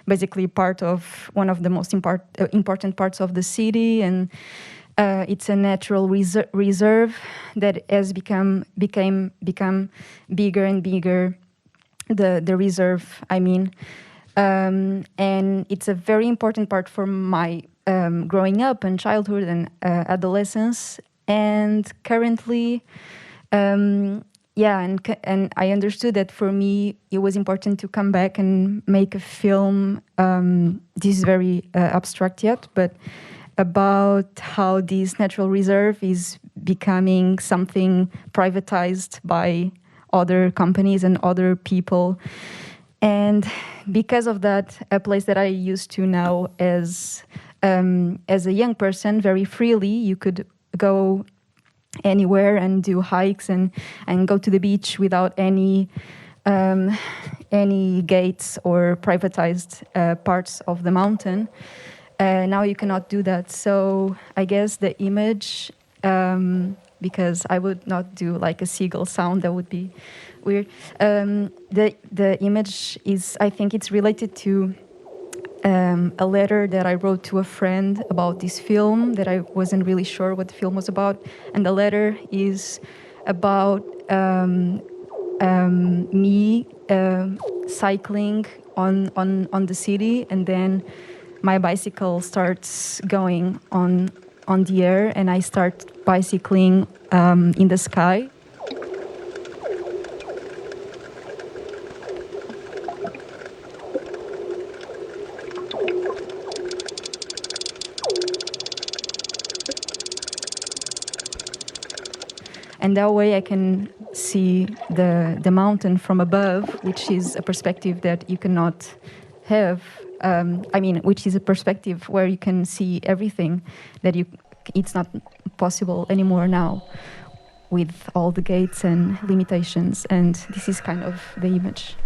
basically part of one of the most important parts of the city, and it's a natural reserve that has become bigger and bigger. The reserve, I mean, and it's a very important part for my growing up and childhood and adolescence. And currently, and I understood that for me it was important to come back and make a film. This is very abstract yet, but about how this natural reserve is becoming something privatized by other companies and other people. And because of that, a place that I used to know as a young person very freely, you could go anywhere and do hikes and go to the beach without any gates or privatized parts of the mountain. Now you cannot do that. So I guess the image, because I would not do like a seagull sound, that would be weird. The image is, I think it's related to a letter that I wrote to a friend about this film that I wasn't really sure what the film was about. And the letter is about me cycling on the city, and then my bicycle starts going on the air, and I start bicycling in the sky. And that way I can see the mountain from above, which is a perspective that you cannot have. Which is a perspective where you can see everything that it's not possible anymore now with all the gates and limitations. And this is kind of the image.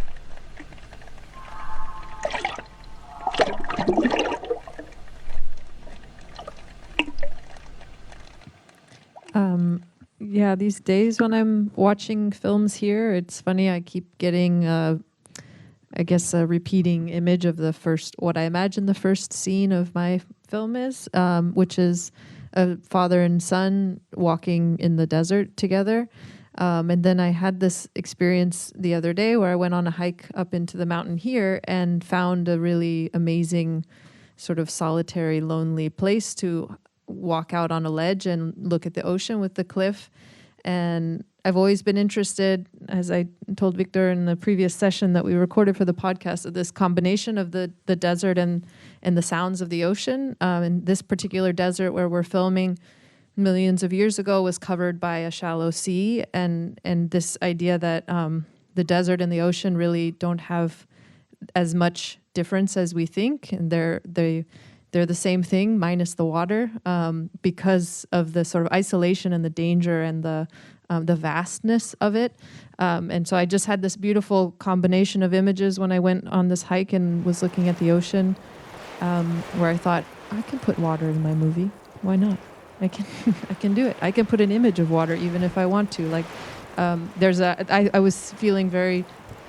These days when I'm watching films here, it's funny, I keep getting a repeating image of what I imagine the first scene of my film is, which is a father and son walking in the desert together. And then I had this experience the other day where I went on a hike up into the mountain here and found a really amazing sort of solitary, lonely place to walk out on a ledge and look at the ocean with the cliff. And I've always been interested, as I told Victor in the previous session that we recorded for the podcast, of this combination of the desert and the sounds of the ocean. And this particular desert where we're filming millions of years ago was covered by a shallow sea. And this idea that the desert and the ocean really don't have as much difference as we think. And they're the same thing minus the water, because of the sort of isolation and the danger and the the vastness of it. And so I just had this beautiful combination of images when I went on this hike and was looking at the ocean, where I thought, I can put water in my movie. Why not? I can do it. I can put an image of water even if I want to. Like, I was feeling very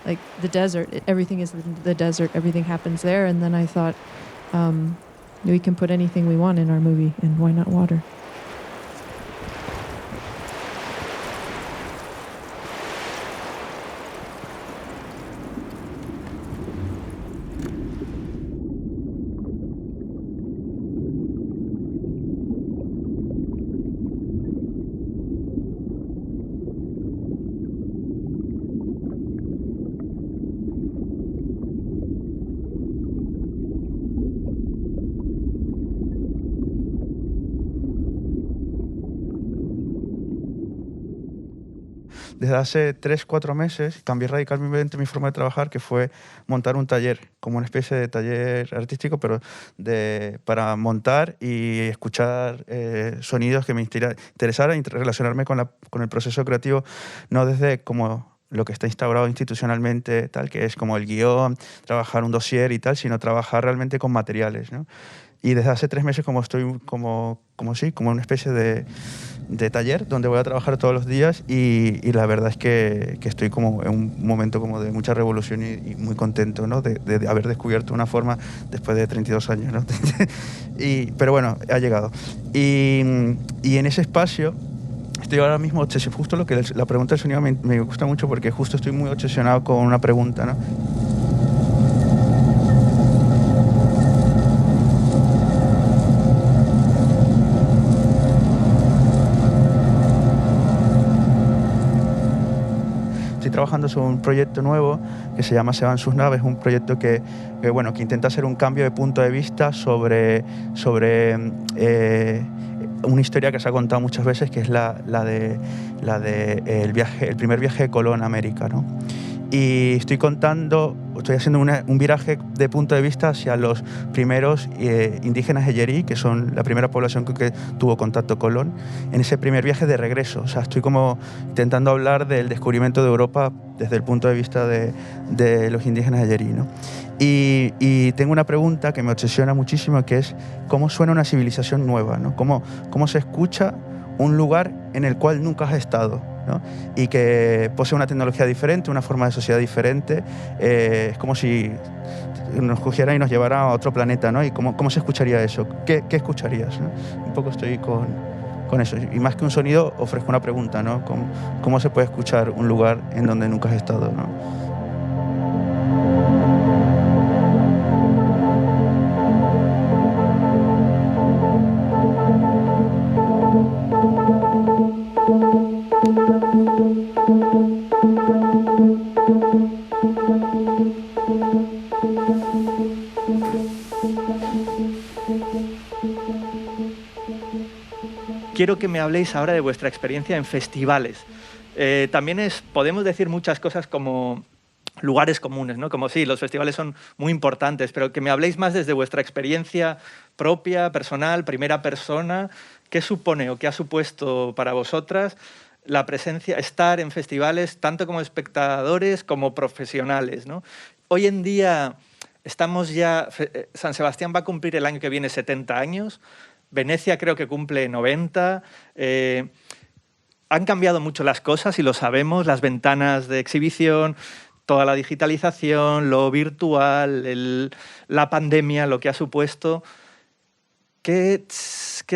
like the desert. Everything is the desert. Everything happens there. And then I thought, we can put anything we want in our movie, and why not water? Desde hace 3-4 meses cambié radicalmente mi forma de trabajar, que fue montar un taller, como una especie de taller artístico, pero para montar y escuchar sonidos que me interesaran y relacionarme con el proceso creativo, no desde como lo que está instaurado institucionalmente, tal, que es como el guión, trabajar un dossier y tal, sino trabajar realmente con materiales, ¿no? Y desde hace 3 meses estoy como una especie de taller donde voy a trabajar todos los días y la verdad es que estoy como en un momento como de mucha revolución y muy contento, ¿no? de haber descubierto una forma después de 32 años, ¿no? Pero bueno, ha llegado. Y en ese espacio estoy ahora mismo obsesionado. Justo la pregunta del sonido me gusta mucho porque justo estoy muy obsesionado con una pregunta, ¿no? Estoy trabajando sobre un proyecto nuevo que se llama Se van sus naves, un proyecto que intenta hacer un cambio de punto de vista sobre una historia que se ha contado muchas veces, que es la de el primer viaje de Colón a América, ¿no? Y estoy haciendo un viraje de punto de vista hacia los primeros indígenas Eyerí, que son la primera población que tuvo contacto con Colón, en ese primer viaje de regreso. O sea, estoy como intentando hablar del descubrimiento de Europa desde el punto de vista de los indígenas Eyerí, ¿no? Y tengo una pregunta que me obsesiona muchísimo, que es cómo suena una civilización nueva, ¿no? Cómo se escucha un lugar en el cual nunca has estado, ¿no? Y que posee una tecnología diferente, una forma de sociedad diferente. Es como si nos cogiera y nos llevara a otro planeta, ¿no? Y cómo se escucharía eso. ¿Qué escucharías, ¿no? Un poco estoy con eso. Y más que un sonido, ofrezco una pregunta, ¿no? ¿Cómo se puede escuchar un lugar en donde nunca has estado, ¿no? Quiero que me habléis ahora de vuestra experiencia en festivales. También podemos decir muchas cosas como lugares comunes, ¿no? Como sí, los festivales son muy importantes, pero que me habléis más desde vuestra experiencia propia, personal, primera persona. ¿Qué supone o qué ha supuesto para vosotras la presencia, estar en festivales, tanto como espectadores como profesionales, ¿no? Hoy en día estamos ya... San Sebastián va a cumplir el año que viene 70 años. Venecia creo que cumple 90. Han cambiado mucho las cosas y lo sabemos, las ventanas de exhibición, toda la digitalización, lo virtual, la pandemia, lo que ha supuesto. ¿Qué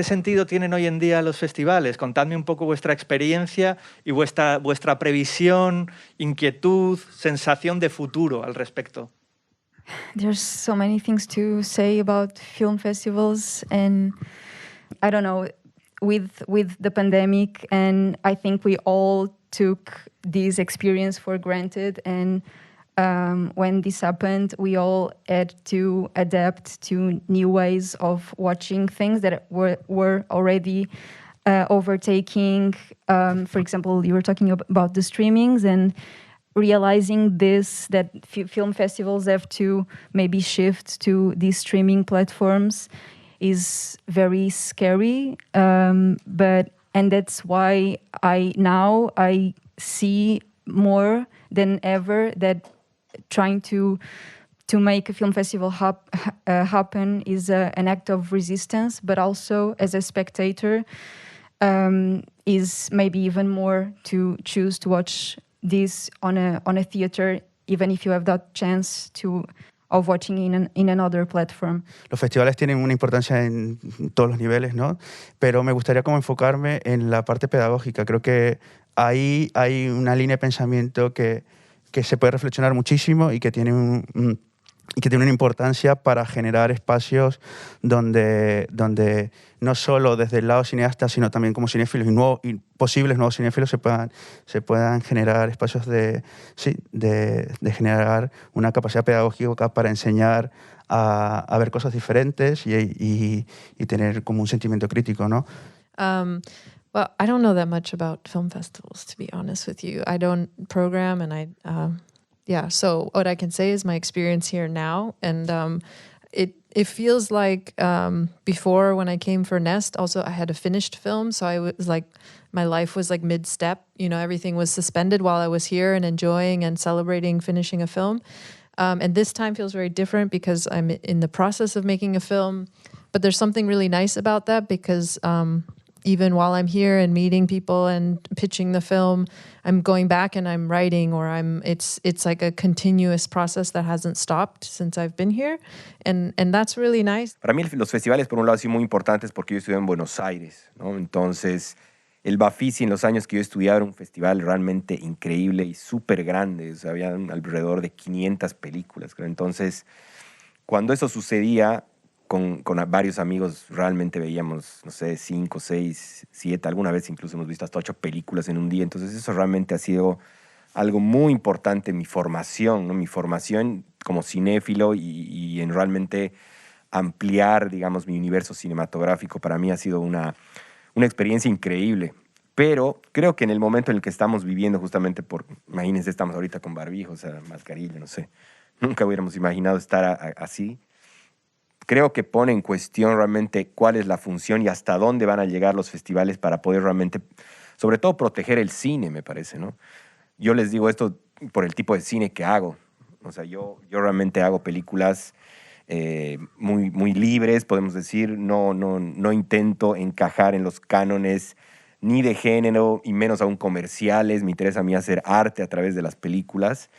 sentido tienen hoy en día los festivales? Contadme un poco vuestra experiencia y vuestra previsión, inquietud, sensación de futuro al respecto. There's so many things to say about film festivals, and I don't know, with the pandemic, and I think we all took this experience for granted, and when this happened, we all had to adapt to new ways of watching things that were already overtaking. For example, you were talking about the streamings, and realizing that film festivals have to maybe shift to these streaming platforms is very scary. But And that's why I see more than ever that trying to make a film festival happen is an act of resistance, but also as a spectator is maybe even more to choose to watch this on a theater, even if you have that chance of watching in another platform. Los festivales tienen una importancia en todos los niveles, ¿no? Pero me gustaría como enfocarme en la parte pedagógica. Creo que ahí hay una línea de pensamiento que se puede reflexionar muchísimo y que tiene una importancia para generar espacios donde no solo desde el lado cineasta, sino también como cinéfilos y posibles nuevos cinéfilos se puedan generar espacios de generar una capacidad pedagógica para enseñar a ver cosas diferentes y tener como un sentimiento crítico, ¿no? Well, I don't know that much about film festivals, to be honest with you. I don't program, and so what I can say is my experience here now, and it feels like before when I came for Nest, also I had a finished film, so I was like, my life was like mid-step, everything was suspended while I was here and enjoying and celebrating finishing a film. And this time feels very different because I'm in the process of making a film, but there's something really nice about that because even while I'm here and meeting people and pitching the film, I'm going back and I'm writing, or it's like a continuous process that hasn't stopped since I've been here, and that's really nice. Para mí los festivales por un lado han sido muy importantes porque yo estudié en Buenos Aires, ¿no? Entonces el Bafisi en los años que yo estudiaba era un festival realmente increíble y súper grande, o sea, había alrededor de 500 películas, creo. Entonces cuando eso sucedía con varios amigos realmente veíamos, no sé, 5, 6, 7, alguna vez incluso hemos visto hasta 8 películas en un día. Entonces eso realmente ha sido algo muy importante en mi formación, ¿no? Mi formación como cinéfilo y en realmente ampliar, digamos, mi universo cinematográfico para mí ha sido una experiencia increíble. Pero creo que en el momento en el que estamos viviendo, justamente imagínense, estamos ahorita con barbijos, o sea, mascarilla, no sé, nunca hubiéramos imaginado estar así. Creo que pone en cuestión realmente cuál es la función y hasta dónde van a llegar los festivales para poder realmente, sobre todo, proteger el cine, me parece, ¿no? Yo les digo esto por el tipo de cine que hago. O sea, yo realmente hago películas muy, muy libres, podemos decir. No intento encajar en los cánones ni de género y menos aún comerciales. Me interesa a mí hacer arte a través de las películas,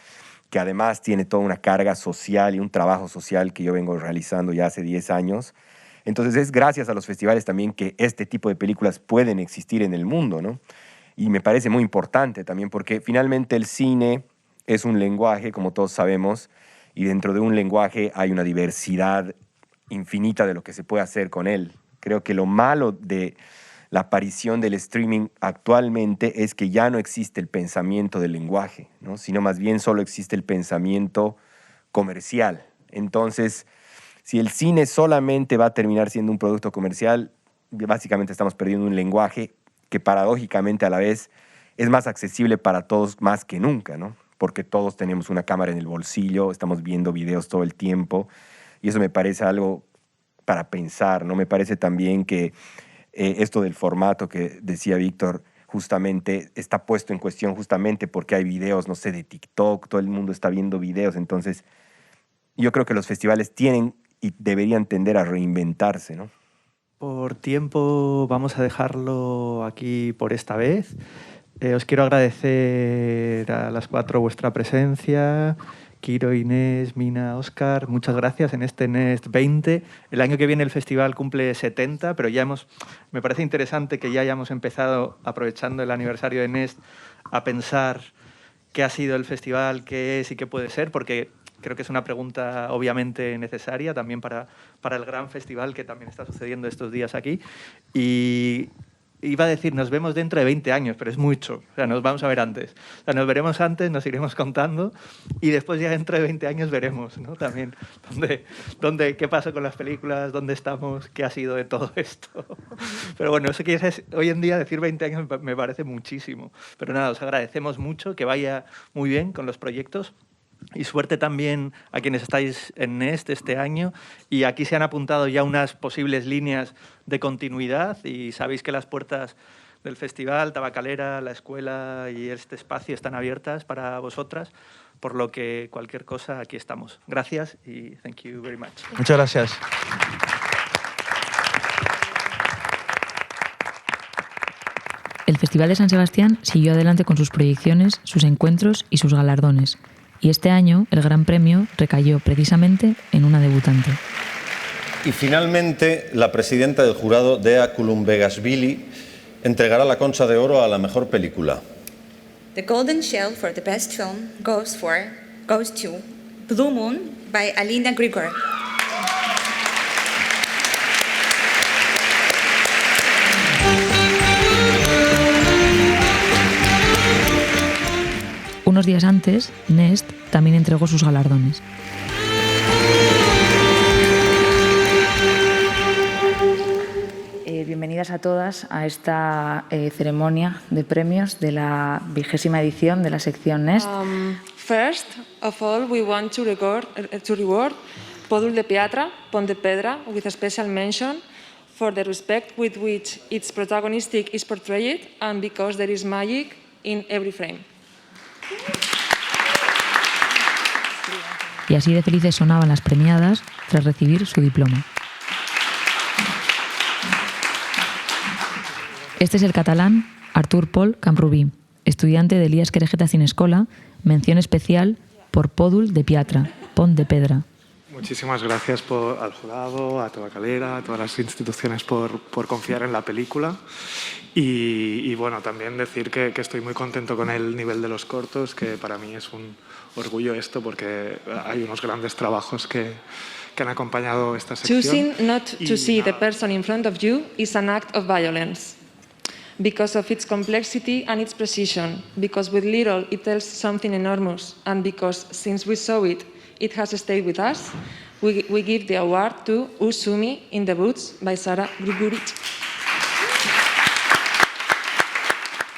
que además tiene toda una carga social y un trabajo social que yo vengo realizando ya hace 10 años. Entonces es gracias a los festivales también que este tipo de películas pueden existir en el mundo, ¿no? Y me parece muy importante también porque finalmente el cine es un lenguaje, como todos sabemos, y dentro de un lenguaje hay una diversidad infinita de lo que se puede hacer con él. Creo que lo malo de la aparición del streaming actualmente es que ya no existe el pensamiento del lenguaje, ¿no? Sino más bien solo existe el pensamiento comercial. Entonces, si el cine solamente va a terminar siendo un producto comercial, básicamente estamos perdiendo un lenguaje que paradójicamente a la vez es más accesible para todos más que nunca, ¿no? Porque todos tenemos una cámara en el bolsillo, estamos viendo videos todo el tiempo, y eso me parece algo para pensar, ¿no? Me parece también que esto del formato que decía Víctor justamente está puesto en cuestión justamente porque hay videos, no sé, de TikTok, todo el mundo está viendo videos. Entonces yo creo que los festivales tienen y deberían tender a reinventarse, ¿no? Por tiempo vamos a dejarlo aquí por esta vez. Os quiero agradecer a las 4 vuestra presencia. Kiro, Inés, Mina, Óscar, muchas gracias en este Nest 20. El año que viene el festival cumple 70, pero me parece interesante que ya hayamos empezado, aprovechando el aniversario de Nest, a pensar qué ha sido el festival, qué es y qué puede ser, porque creo que es una pregunta obviamente necesaria también para el gran festival que también está sucediendo estos días aquí. Y iba a decir, nos vemos dentro de 20 años, pero es mucho. O sea, nos vamos a ver antes. O sea, nos veremos antes, nos iremos contando y después ya dentro de 20 años veremos, ¿no? También qué pasa con las películas, dónde estamos, qué ha sido de todo esto. Pero bueno, eso que es, hoy en día decir 20 años me parece muchísimo. Pero nada, os agradecemos mucho, que vaya muy bien con los proyectos. Y suerte también a quienes estáis en Nest este año. Y aquí se han apuntado ya unas posibles líneas de continuidad y sabéis que las puertas del festival, Tabacalera, la escuela y este espacio están abiertas para vosotras, por lo que cualquier cosa, aquí estamos. Gracias y thank you very much. Muchas gracias. El Festival de San Sebastián siguió adelante con sus proyecciones, sus encuentros y sus galardones. Y este año el Gran Premio recayó precisamente en una debutante. Y finalmente, la presidenta del jurado, Dea Kulumbegasvili, entregará la Concha de Oro a la mejor película. The Golden Shell for the best film goes to Blue Moon by Alina Grigor. Unos días antes, Nest también entregó sus galardones. Bienvenidas a todas a esta ceremonia de premios de la 20ª edición de la sección Nest. First of all, we want to reward Pòdul de Piatra, Pont de Pedra, with a special mention for the respect with which its protagonist is portrayed and because there is magic in every frame. Y así de felices sonaban las premiadas tras recibir su diploma. Este es el catalán Artur Pol Camprubí, estudiante de Elias Querejeta Cinescola, mención especial por Pòdul de Piatra, Pont de Pedra. Muchísimas gracias al jurado, a Tabacalera, a todas las instituciones por confiar en la película. Y bueno, también decir que estoy muy contento con el nivel de los cortos, que para mí es un orgullo esto, porque hay unos grandes trabajos que han acompañado esta sección. Choosing not to see the person in front of you is an act of violence. Because of its complexity and its precision, because with little it tells something enormous, and because since we saw it, it has stayed with us, we give the award to Usumi in the Boots by Sara Grigoric.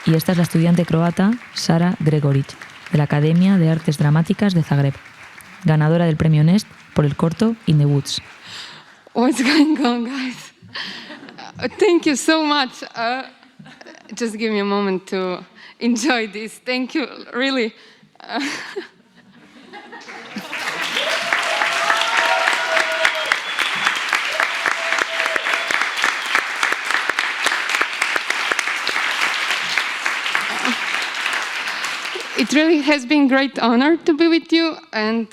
Y esta es la estudiante croata Sara Gregoric, de la Academia de Artes Dramáticas de Zagreb, ganadora del premio Nest por el corto In the Woods. What's going on, guys? Thank you so much. Just give me a moment to enjoy this. Thank you, really. It really has been a great honor to be with you, and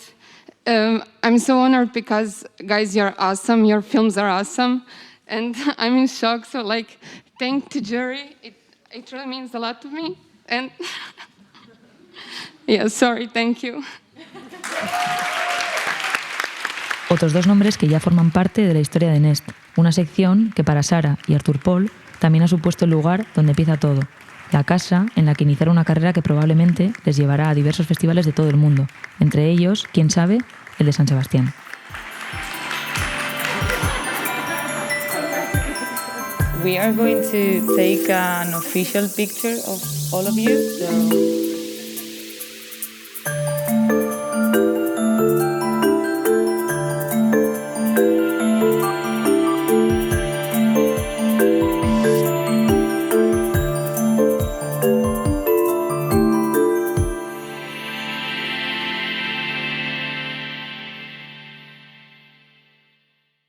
I'm so honored because, guys, you're awesome. Your films are awesome, and I'm in shock. So, thank the jury. It really means a lot to me. And yeah, sorry, thank you. Otros dos nombres que ya forman parte de la historia de Nest, una sección que para Sara y Artur Pol también ha supuesto el lugar donde empieza todo, la casa en la que iniciaron una carrera que probablemente les llevará a diversos festivales de todo el mundo, entre ellos, quién sabe, el de San Sebastián. We are going to take an official picture of all of you. So